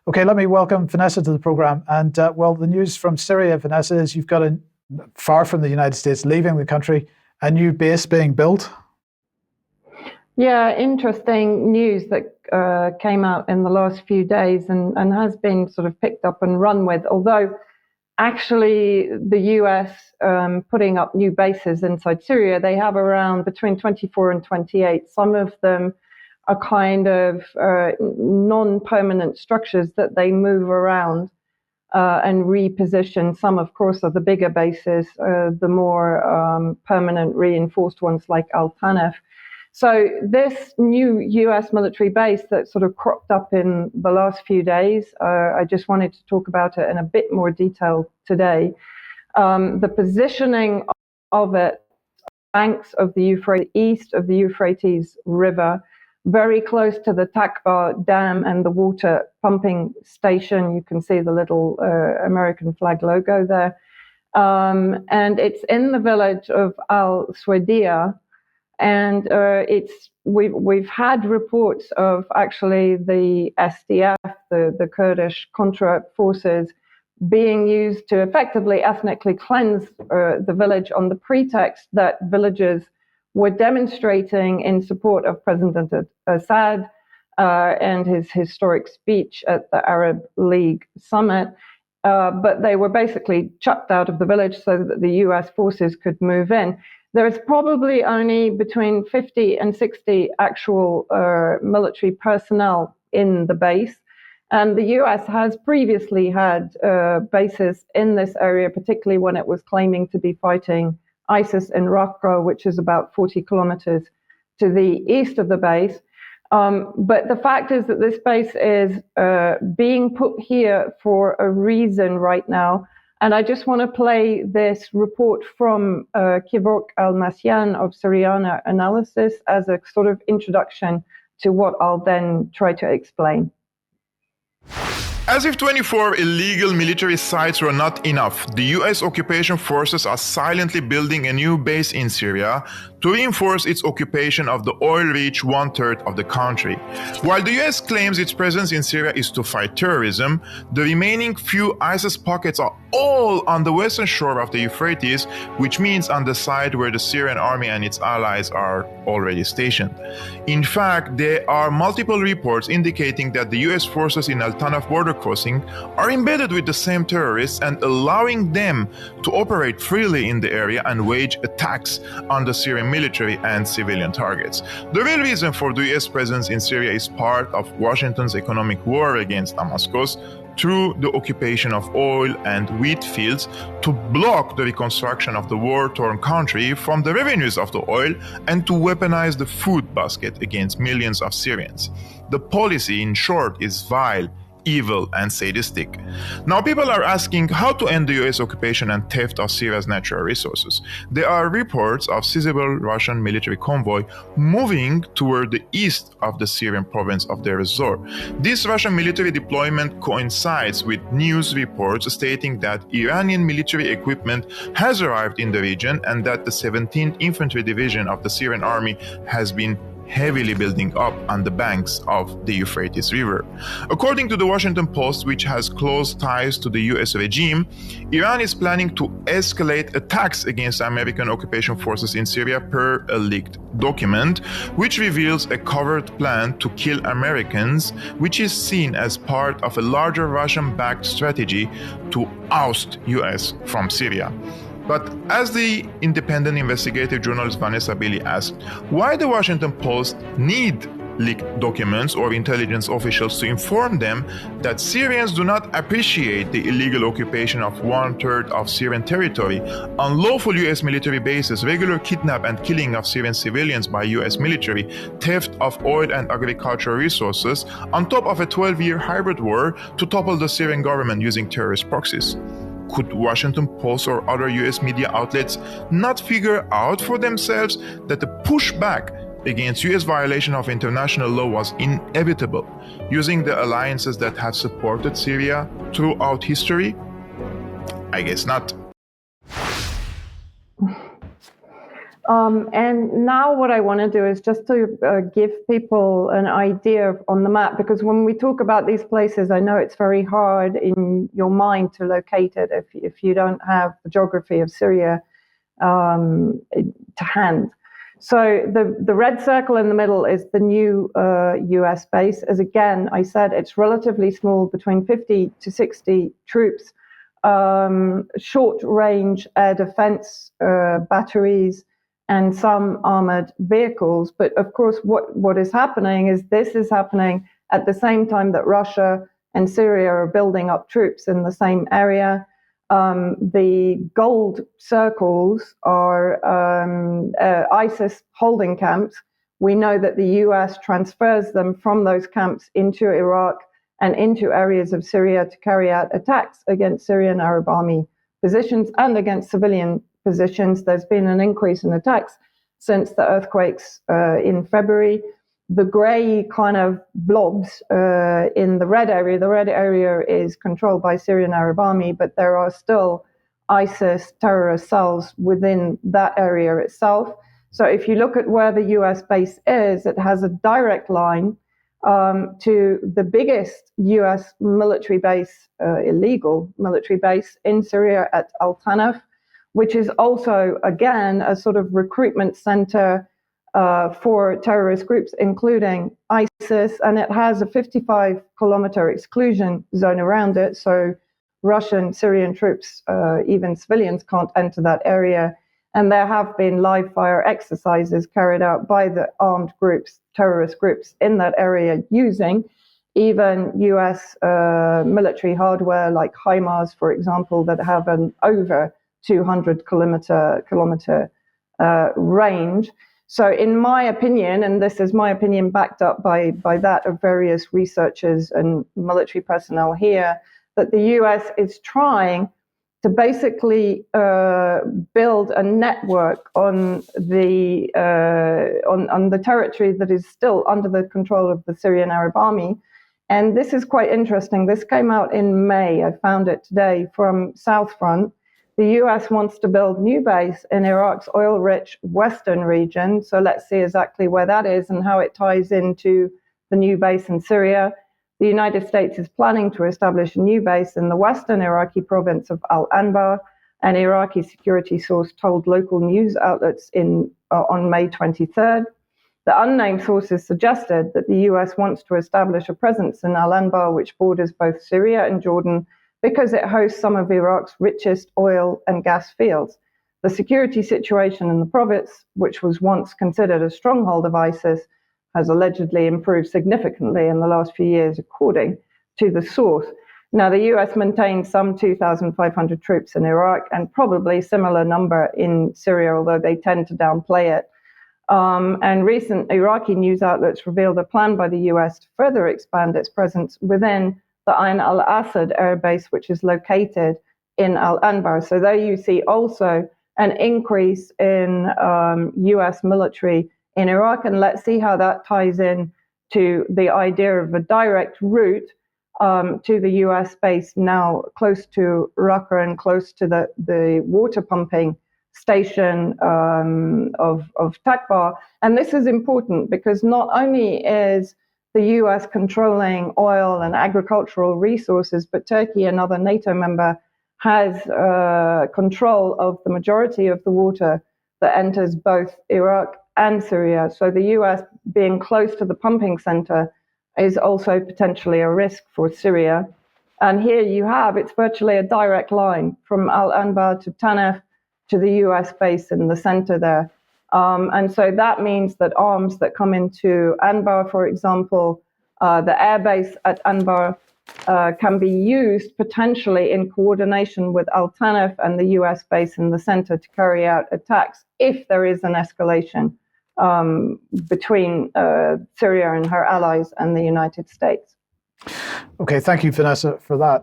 Okay, let me welcome Vanessa to the program. And well, the news from Syria, Vanessa, is you've got far from the United States, leaving the country, a new base being built. Yeah, interesting news that came out in the last few days and has been sort of picked up and run with, although actually the US putting up new bases inside Syria, they have around between 24 and 28. Some of them are kind of non-permanent structures that they move around and reposition. Some, of course, are the bigger bases, the more permanent reinforced ones like Al-Tanf. So this new US military base that sort of cropped up in the last few days, I just wanted to talk about it in a bit more detail today. The positioning of it, banks of the Euphrates, east of the Euphrates River, very close to the Takbar Dam and the water pumping station. You can see the little American flag logo there. And it's in the village of Al-Swedia. And we've had reports of actually the SDF, the Kurdish Contra forces, being used to effectively ethnically cleanse the village on the pretext that villagers were demonstrating in support of President Assad and his historic speech at the Arab League summit. But they were basically chucked out of the village so that the US forces could move in. There's probably only between 50 and 60 actual military personnel in the base. And the US has previously had bases in this area, particularly when it was claiming to be fighting ISIS in Raqqa, which is about 40 kilometers to the east of the base. But the fact is that this base is being put here for a reason right now. And I just want to play this report from Kevork Almasyan of Syriana Analysis as a sort of introduction to what I'll then try to explain. As if 24 illegal military sites were not enough, the US occupation forces are silently building a new base in Syria to reinforce its occupation of the oil-rich one-third of the country. While the US claims its presence in Syria is to fight terrorism, the remaining few ISIS pockets are all on the western shore of the Euphrates, which means on the side where the Syrian army and its allies are already stationed. In fact, there are multiple reports indicating that the US forces in Al-Tanf border crossing are embedded with the same terrorists and allowing them to operate freely in the area and wage attacks on the Syrian military and civilian targets. The real reason for the US presence in Syria is part of Washington's economic war against Damascus through the occupation of oil and wheat fields to block the reconstruction of the war-torn country from the revenues of the oil and to weaponize the food basket against millions of Syrians. The policy, in short, is vile, evil, and sadistic. Now people are asking how to end the US occupation and theft of Syria's natural resources. There are reports of sizable Russian military convoy moving toward the east of the Syrian province of Deir ez-Zor. This Russian military deployment coincides with news reports stating that Iranian military equipment has arrived in the region and that the 17th Infantry Division of the Syrian army has been heavily building up on the banks of the Euphrates River. According to the Washington Post, which has close ties to the US regime, Iran is planning to escalate attacks against American occupation forces in Syria per a leaked document, which reveals a covert plan to kill Americans, which is seen as part of a larger Russian-backed strategy to oust US from Syria. But as the independent investigative journalist Vanessa Bailey asked, why the Washington Post need leaked documents or intelligence officials to inform them that Syrians do not appreciate the illegal occupation of one-third of Syrian territory, unlawful US military bases, regular kidnap and killing of Syrian civilians by US military, theft of oil and agricultural resources, on top of a 12-year hybrid war to topple the Syrian government using terrorist proxies. Could Washington Post or other US media outlets not figure out for themselves that the pushback against US violation of international law was inevitable, using the alliances that have supported Syria throughout history? I guess not. And now what I want to do is just to give people an idea on the map, because when we talk about these places, I know it's very hard in your mind to locate it if you don't have the geography of Syria to hand. So the red circle in the middle is the new US base. As again, I said, it's relatively small, between 50 to 60 troops, short-range air defense batteries, and some armored vehicles. But of course, what is happening is this is happening at the same time that Russia and Syria are building up troops in the same area. The gold circles are ISIS holding camps. We know that the US transfers them from those camps into Iraq and into areas of Syria to carry out attacks against Syrian Arab army positions and against civilian positions. There's been an increase in attacks since the earthquakes in February. The grey kind of blobs in the red area is controlled by Syrian Arab army, but there are still ISIS terrorist cells within that area itself. So if you look at where the US base is, it has a direct line to the biggest US military base, illegal military base in Syria at Al-Tanf, which is also, again, a sort of recruitment center for terrorist groups, including ISIS, and it has a 55-kilometer exclusion zone around it. So Russian, Syrian troops, even civilians, can't enter that area. And there have been live fire exercises carried out by the armed groups, terrorist groups in that area, using even US military hardware like HIMARS, for example, that have an over 200 kilometer range. So in my opinion, and this is my opinion backed up by that of various researchers and military personnel here, that the US is trying to basically build a network on the territory that is still under the control of the Syrian Arab army. And this is quite interesting. This came out in May. I found it today from South Front. The US wants to build new base in Iraq's oil-rich western region. So let's see exactly where that is and how it ties into the new base in Syria. The United States is planning to establish a new base in the western Iraqi province of Al-Anbar. An Iraqi security source told local news outlets on May 23rd. The unnamed sources suggested that the US wants to establish a presence in Al-Anbar, which borders both Syria and Jordan, because it hosts some of Iraq's richest oil and gas fields. The security situation in the province, which was once considered a stronghold of ISIS, has allegedly improved significantly in the last few years, according to the source. Now, the US maintains some 2,500 troops in Iraq and probably a similar number in Syria, although they tend to downplay it. And recent Iraqi news outlets revealed a plan by the US to further expand its presence within the Ain al-Assad air base, which is located in Al-Anbar. So there you see also an increase in US military in Iraq, and let's see how that ties in to the idea of a direct route to the US base now close to Raqqa and close to the water pumping station of Takbar. And this is important because not only is the US controlling oil and agricultural resources, but Turkey, another NATO member, has control of the majority of the water that enters both Iraq and Syria. So the US being close to the pumping center is also potentially a risk for Syria. And here you have, it's virtually a direct line from Al-Anbar to Tanf to the US base in the center there. And so that means that arms that come into Anbar, for example, the airbase at Anbar can be used potentially in coordination with Al-Tanf and the US base in the center to carry out attacks if there is an escalation between Syria and her allies and the United States. Okay, thank you, Vanessa, for that.